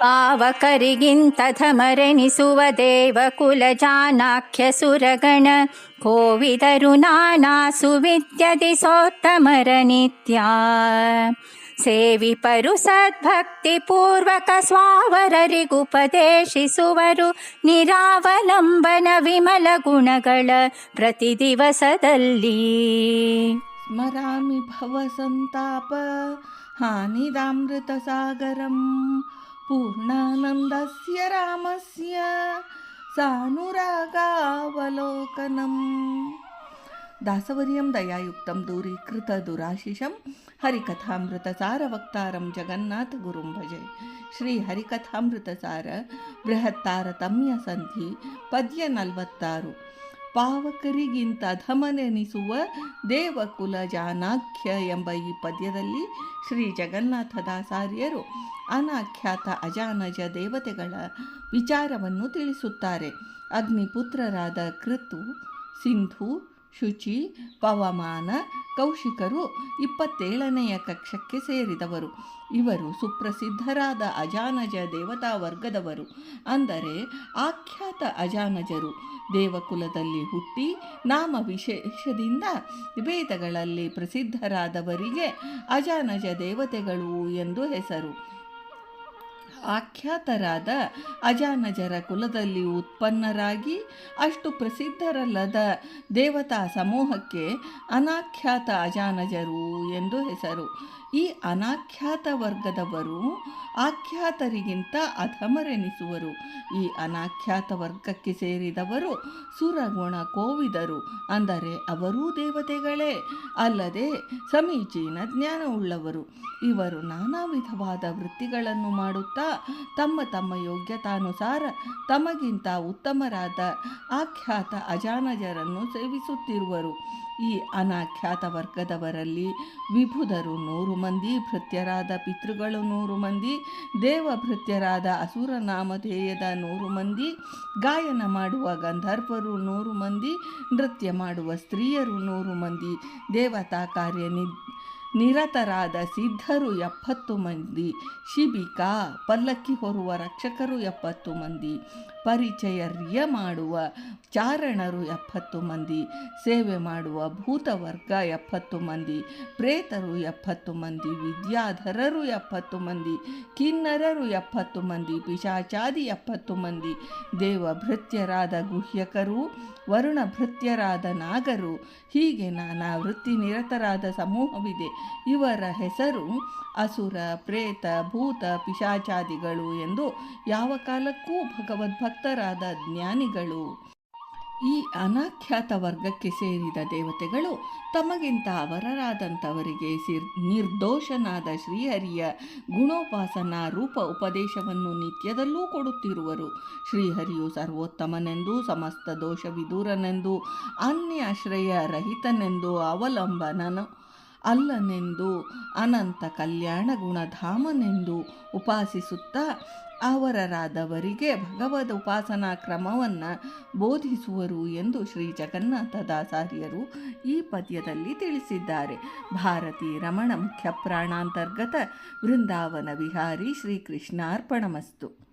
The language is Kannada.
ಪಾವಕರಿಗಿಂತ ಧಮರೆನಿಸುವ ದೇವಕುಲ ಜಾನಾಖ್ಯ ಸುರಗಣ ಕೋವಿದರು ನಾನಾ ಸುವಿದ್ಯದಿ ಸೋತ್ತಮರ ನಿತ್ಯ ಸೇವಿಪರು ಸದ್ಭಕ್ತಿ ಪೂರ್ವಕ ಸ್ವಾವರರಿಗುಪದೇಶಿಸುವರು ನಿರಾವಲಂಬನ ವಿಮಲ ಗುಣಗಳ ಪ್ರತಿ ದಿವಸದಲ್ಲಿ. ಸ್ಮರಾಮಿ ಭವ ಸಂತಾಪ ಹಾನಿದಾಮೃತ ಸಾಗರಂ ಪೂರ್ಣಾನಂದಸ್ಯ ರಾಮಸ್ಯ ಸಾನುರಾಗಾವಲೋಕನಂ. ದಾಸವರ್ಯಂ ದಯಾಯುಕ್ತಂ ದೂರೀಕೃತ ದುರಾಶಿಷಂ ಹರಿಕಥಾಮೃತ ಸಾರವಕ್ತಾರಂ ಜಗನ್ನಾಥ ಗುರುಂ ಭಜೆ. ಶ್ರೀ ಹರಿಕಥಾಮೃತ ಸಾರ ಬೃಹತ್ತಾರತಮ್ಯ ಸಂಧಿ ಪದ್ಯ 46. ಪಾವಕರಿಗಿಂತ ಅಧಮನೆನಿಸುವ ದೇವಕುಲ ಜಾನಾಖ್ಯ ಎಂಬ ಈ ಪದ್ಯದಲ್ಲಿ ಶ್ರೀ ಜಗನ್ನಾಥದಾಸಾರ್ಯರು ಅನಾಖ್ಯಾತ ಅಜಾನಜ ದೇವತೆಗಳ ವಿಚಾರವನ್ನು ತಿಳಿಸುತ್ತಾರೆ. ಅಗ್ನಿಪುತ್ರರಾದ ಕೃತು, ಸಿಂಧು, ಶುಚಿ, ಪವಮಾನ, ಕೌಶಿಕರು 27ನೆಯ ಕಕ್ಷಕ್ಕೆ ಸೇರಿದವರು. ಇವರು ಸುಪ್ರಸಿದ್ಧರಾದ ಅಜಾನಜ ದೇವತಾ ವರ್ಗದವರು, ಅಂದರೆ ಆಖ್ಯಾತ ಅಜಾನಜರು. ದೇವಕುಲದಲ್ಲಿ ಹುಟ್ಟಿ ನಾಮ ವಿಶೇಷದಿಂದ ವೇದಗಳಲ್ಲಿ ಪ್ರಸಿದ್ಧರಾದವರಿಗೆ ಅಜಾನಜ ದೇವತೆಗಳು ಎಂದು ಹೆಸರು. ಆಖ್ಯಾತರಾದ ಅಜಾನಜರ ಕುಲದಲ್ಲಿ ಉತ್ಪನ್ನರಾಗಿ ಅಷ್ಟು ಪ್ರಸಿದ್ಧರಲ್ಲದ ದೇವತಾ ಸಮೂಹಕ್ಕೆ ಅನಾಖ್ಯಾತ ಅಜಾನಜರು ಎಂದು ಹೆಸರು. ಈ ಅನಾಖ್ಯಾತ ವರ್ಗದವರು ಆಖ್ಯಾತರಿಗಿಂತ ಅಧಮರೆನಿಸುವರು. ಈ ಅನಾಖ್ಯಾತ ವರ್ಗಕ್ಕೆ ಸೇರಿದವರು ಸುರಗುಣ ಕೋವಿದರು, ಅಂದರೆ ಅವರೂ ದೇವತೆಗಳೇ ಅಲ್ಲದೆ ಸಮೀಚೀನ ಜ್ಞಾನವುಳ್ಳವರು. ಇವರು ನಾನಾ ವಿಧವಾದ ವೃತ್ತಿಗಳನ್ನು ಮಾಡುತ್ತಾ ತಮ್ಮ ತಮ್ಮ ಯೋಗ್ಯತಾನುಸಾರ ತಮಗಿಂತ ಉತ್ತಮರಾದ ಆಖ್ಯಾತ ಅಜಾನಜರನ್ನು ಸೇವಿಸುತ್ತಿರುವರು. ಈ ಅನಾಖ್ಯಾತ ವರ್ಗದವರಲ್ಲಿ ವಿಭುದರು 100 ಮಂದಿ, ಭೃತ್ಯರಾದ ಪಿತೃಗಳು 100 ಮಂದಿ, ದೇವಭೃತ್ಯರಾದ ಅಸುರ ನಾಮಧೇಯದ 100 ಮಂದಿ, ಗಾಯನ ಮಾಡುವ ಗಂಧರ್ವರು 100 ಮಂದಿ, ನೃತ್ಯ ಮಾಡುವ ಸ್ತ್ರೀಯರು 100 ಮಂದಿ, ದೇವತಾ ಕಾರ್ಯ ನಿರತರಾದ ಸಿದ್ಧರು 70 ಮಂದಿ, ಶಿಬಿಕಾ ಪಲ್ಲಕ್ಕಿ ಹೊರುವ ರಕ್ಷಕರು 70 ಮಂದಿ, ಪರಿಚರ್ಯ ಮಾಡುವ ಚಾರಣರು 70 ಮಂದಿ, ಸೇವೆ ಮಾಡುವ ಭೂತವರ್ಗ 70 ಮಂದಿ, ಪ್ರೇತರು 70 ಮಂದಿ, ವಿದ್ಯಾಧರರು 70 ಮಂದಿ, ಕಿನ್ನರರು 70 ಮಂದಿ, ಪಿಶಾಚಾದಿ 70 ಮಂದಿ, ದೇವಭೃತ್ಯರಾದ ಗುಹ್ಯಕರು, ವರುಣಭೃತ್ಯರಾದ ನಾಗರು, ಹೀಗೆ ನಾನಾ ವೃತ್ತಿ ನಿರತರಾದ ಸಮೂಹವಿದೆ. ಇವರ ಹೆಸರು ಅಸುರ, ಪ್ರೇತ, ಭೂತ, ಪಿಶಾಚಾದಿಗಳು ಎಂದು ಯಾವ ಕಾಲಕ್ಕೂ ಭಗವದ್ಭಕ್ತರಾದ ಜ್ಞಾನಿಗಳು. ಈ ಅನಾಖ್ಯಾತ ವರ್ಗಕ್ಕೆ ಸೇರಿದ ದೇವತೆಗಳು ತಮಗಿಂತ ಅವರರಾದಂಥವರಿಗೆ ನಿರ್ದೋಷನಾದ ಶ್ರೀಹರಿಯ ಗುಣೋಪಾಸನಾ ರೂಪ ಉಪದೇಶವನ್ನು ನಿತ್ಯದಲ್ಲೂ ಕೊಡುತ್ತಿರುವರು. ಶ್ರೀಹರಿಯು ಸರ್ವೋತ್ತಮನೆಂದು, ಸಮಸ್ತ ದೋಷವಿದೂರನೆಂದು, ಅನ್ಯಾಶ್ರಯ ರಹಿತನೆಂದು, ಅವಲಂಬನನು ಅಲ್ಲನೆಂದು, ಅನಂತ ಕಲ್ಯಾಣ ಗುಣಧಾಮನೆಂದು ಉಪಾಸಿಸುತ್ತಾ ಅವರರಾದವರಿಗೆ ಭಗವದ್ ಉಪಾಸನಾ ಕ್ರಮವನ್ನು ಬೋಧಿಸುವರು ಎಂದು ಶ್ರೀ ಜಗನ್ನಾಥದಾಸಾರ್ಯರು ಈ ಪದ್ಯದಲ್ಲಿ ತಿಳಿಸಿದ್ದಾರೆ. ಭಾರತೀ ರಮಣ ಮುಖ್ಯ ಪ್ರಾಣಾಂತರ್ಗತ ವೃಂದಾವನ ವಿಹಾರಿ ಶ್ರೀಕೃಷ್ಣಾರ್ಪಣಮಸ್ತು.